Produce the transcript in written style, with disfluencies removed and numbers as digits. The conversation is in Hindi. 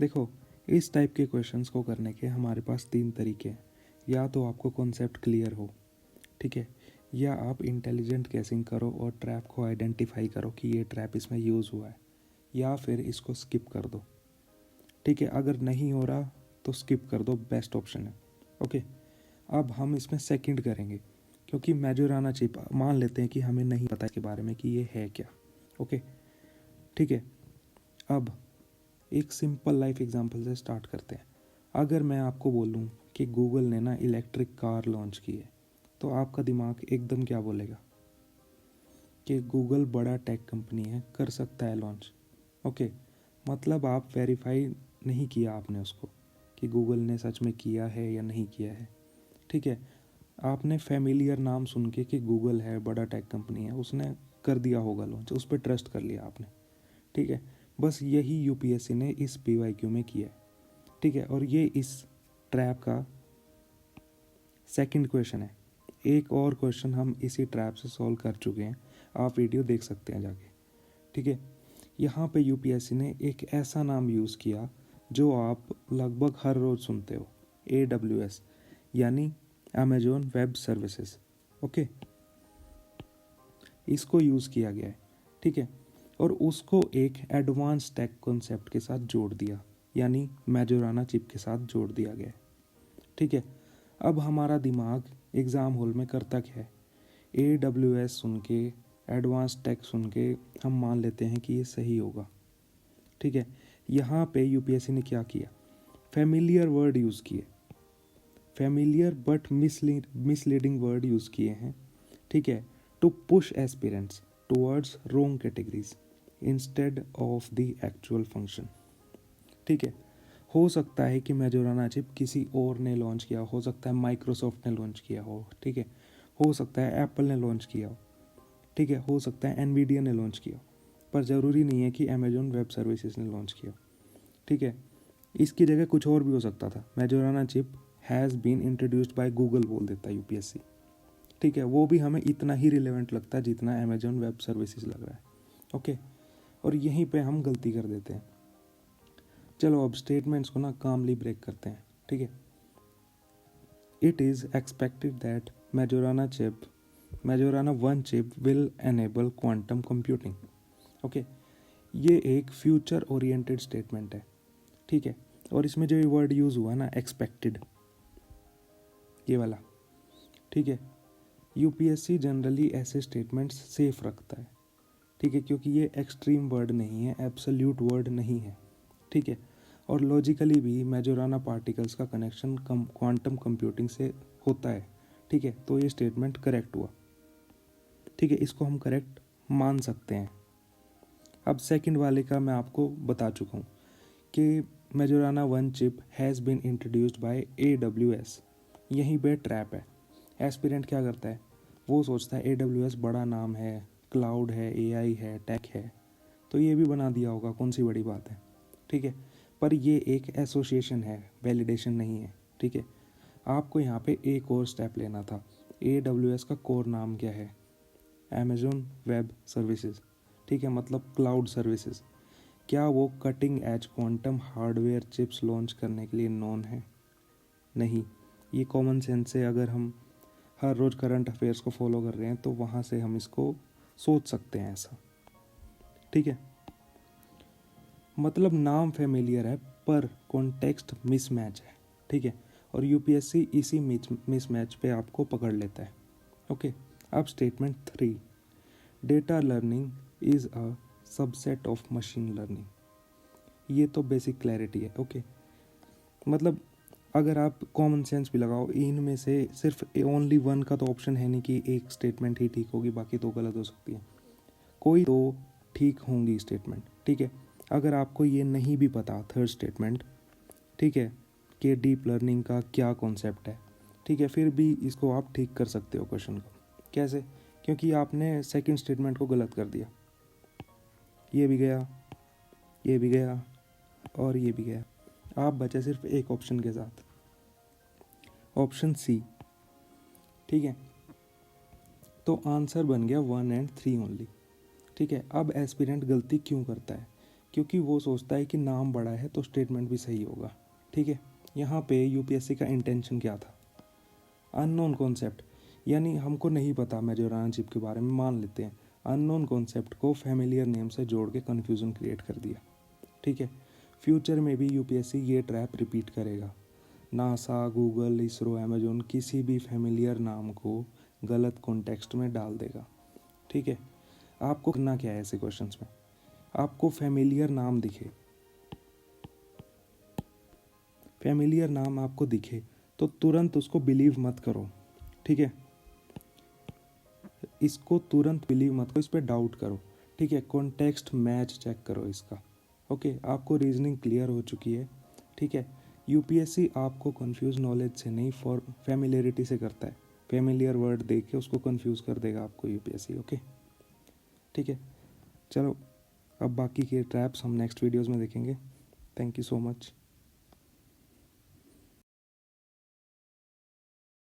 देखो, इस टाइप के क्वेश्चंस को करने के हमारे पास 3 तरीके हैं। या तो आपको कॉन्सेप्ट क्लियर हो, ठीक है, या आप इंटेलिजेंट गेसिंग करो और ट्रैप को आइडेंटिफाई करो कि ये ट्रैप इसमें यूज़ हुआ है, या फिर इसको स्किप कर दो, ठीक है। अगर नहीं हो रहा तो स्किप कर दो, बेस्ट ऑप्शन है। ओके, अब हम इसमें सेकंड करेंगे, क्योंकि मेजोराना चिप मान लेते हैं कि हमें नहीं पता इसके बारे में कि ये है क्या। ओके, ठीक है। अब एक सिंपल लाइफ एग्जांपल से स्टार्ट करते हैं। अगर मैं आपको बोलूं कि गूगल ने ना इलेक्ट्रिक कार लॉन्च की है, तो आपका दिमाग एकदम क्या बोलेगा कि गूगल बड़ा टेक कंपनी है, कर सकता है लॉन्च। ओके, मतलब आप वेरीफाई नहीं किया आपने उसको कि गूगल ने सच में किया है या नहीं किया है, ठीक है। आपने फैमिलियर नाम सुन के कि गूगल है, बड़ा टेक कंपनी है, उसने कर दिया होगा लॉन्च, उस पर ट्रस्ट कर लिया आपने, ठीक है। बस यही यूपीएससी ने इस पीवाईक्यू में किया है, ठीक है। और ये इस ट्रैप का सेकंड क्वेश्चन है। एक और क्वेश्चन हम इसी ट्रैप से सॉल्व कर चुके हैं, आप वीडियो देख सकते हैं जाके, ठीक है। यहाँ पे यूपीएससी ने एक ऐसा नाम यूज़ किया जो आप लगभग हर रोज़ सुनते हो, AWS, यानी अमेजोन वेब सर्विसेज। ओके, इसको यूज़ किया गया है, ठीक है। और उसको एक एडवांस टेक कॉन्सेप्ट के साथ जोड़ दिया, यानी मेजोराना चिप के साथ जोड़ दिया गया है, ठीक है। अब हमारा दिमाग एग्ज़ाम हॉल में करता क्या है, AWS सुन के, एडवांस टेक सुन के हम मान लेते हैं कि ये सही होगा, ठीक है। यहाँ पे यूपीएससी ने क्या किया, फेमिलियर वर्ड यूज़ किए, familiar but misleading word use किए हैं, ठीक है, to push aspirants towards wrong categories instead of the actual function, ठीक है। हो सकता है कि मेजोराना चिप किसी और ने लॉन्च किया, हो सकता है माइक्रोसॉफ्ट ने लॉन्च किया हो, ठीक है, हो सकता है एप्पल ने लॉन्च किया हो, ठीक है, हो सकता है एनवीडिया ने लॉन्च किया हो, पर ज़रूरी नहीं है कि अमेजोन वेब सर्विसेज ने लॉन्च किया हो, ठीक है। इसकी जगह कुछ और भी हो सकता था, Majorana chip has been introduced by Google बोल देता है यूपीएससी, ठीक है, वो भी हमें इतना ही रिलेवेंट लगता है जितना अमेजोन वेब सर्विसेज लग रहा है। ओके, और यहीं पे हम गलती कर देते हैं। चलो अब स्टेटमेंट्स को ना कामली ब्रेक करते हैं, ठीक है। It is expected that Majorana one chip will enable quantum computing. Okay, ये एक फ्यूचर ओरिएंटेड स्टेटमेंट है, ठीक है। और इसमें जो ये वर्ड यूज़ हुआ ना, एक्सपेक्टेड, ये वाला, ठीक है। यूपीएससी जनरली ऐसे स्टेटमेंट्स सेफ रखता है, ठीक है, क्योंकि ये एक्सट्रीम वर्ड नहीं है, एब्सोल्यूट वर्ड नहीं है, ठीक है। और लॉजिकली भी मेजोराना पार्टिकल्स का कनेक्शन क्वांटम कंप्यूटिंग से होता है, ठीक है। तो ये स्टेटमेंट करेक्ट हुआ, ठीक है, इसको हम करेक्ट मान सकते हैं। अब सेकंड वाले का मैं आपको बता चुका हूँ कि Majorana one chip has been introduced by AWS, यहीं पे ट्रैप है। एस्पिरेंट क्या करता है, वो सोचता है AWS बड़ा नाम है, क्लाउड है, AI है, टेक है, तो ये भी बना दिया होगा, कौन सी बड़ी बात है, ठीक है। पर ये एक एसोसिएशन है, वैलिडेशन नहीं है, ठीक है। आपको यहाँ पे एक और स्टेप लेना था। AWS का कोर नाम क्या है, अमेजोन वेब सर्विसेज, ठीक है, मतलब क्लाउड सर्विसेज। क्या वो cutting edge quantum hardware chips launch करने के लिए नोन है? नहीं। ये कॉमन सेंस से अगर हम हर रोज़ करंट अफेयर्स को फॉलो कर रहे हैं तो वहाँ से हम इसको सोच सकते हैं ऐसा, ठीक है। मतलब नाम फेमिलियर है पर कॉन्टेक्स्ट मिसमैच है, ठीक है। और यूपीएससी इसी मिसमैच पे आपको पकड़ लेता है। ओके, अब statement 3, data learning is a subset of machine learning. ये तो बेसिक क्लैरिटी है, ओके। मतलब अगर आप कॉमन सेंस भी लगाओ, इनमें से सिर्फ ओनली वन का तो ऑप्शन है नहीं कि एक स्टेटमेंट ही ठीक होगी, बाकी तो गलत हो सकती है, कोई तो ठीक होंगी स्टेटमेंट, ठीक है। अगर आपको ये नहीं भी पता थर्ड स्टेटमेंट, ठीक है, कि डीप लर्निंग का क्या कॉन्सेप्ट है, ठीक है, फिर भी इसको आप ठीक कर सकते हो क्वेश्चन को। कैसे? क्योंकि आपने सेकंड स्टेटमेंट को गलत कर दिया, ये भी गया, ये भी गया और ये भी गया, आप बचे सिर्फ एक ऑप्शन के साथ, ऑप्शन सी, ठीक है। तो आंसर बन गया 1 और 3 ओनली, ठीक है। अब एस्पिरेंट गलती क्यों करता है? क्योंकि वो सोचता है कि नाम बड़ा है तो स्टेटमेंट भी सही होगा। ठीक है, यहाँ पे यूपीएससी का इंटेंशन क्या था? अननोन कॉन्सेप्ट, यानी हमको नहीं पता मैजोराना चिप के बारे में, मान लेते हैं अननोन कॉन्सेप्ट को फैमिलियर नेम से जोड़ के कन्फ्यूज़न क्रिएट कर दिया। ठीक है, फ्यूचर में भी यूपीएससी ये ट्रैप रिपीट करेगा। नासा, गूगल, इसरो, अमेजोन किसी भी फैमिलियर नाम को गलत कॉन्टेक्स्ट में डाल देगा। ठीक है, आपको करना क्या है ऐसे क्वेश्चंस में? आपको फैमिलियर नाम दिखे, फैमिलियर नाम आपको दिखे तो तुरंत उसको बिलीव मत करो। ठीक है, इसको तुरंत बिलीव मत करो, इस पर डाउट करो। ठीक है, कॉन्टेक्स्ट मैच चेक करो इसका। ओके, आपको रीजनिंग क्लियर हो चुकी है। ठीक है, यूपीएससी आपको कंफ्यूज नॉलेज से नहीं, फॉर फैमिलियरिटी से करता है। फैमिलियर वर्ड देख के उसको कंफ्यूज कर देगा आपको यूपीएससी। ओके, ठीक है, चलो अब बाकी के ट्रैप्स हम नेक्स्ट वीडियोज़ में देखेंगे। Thank you so much.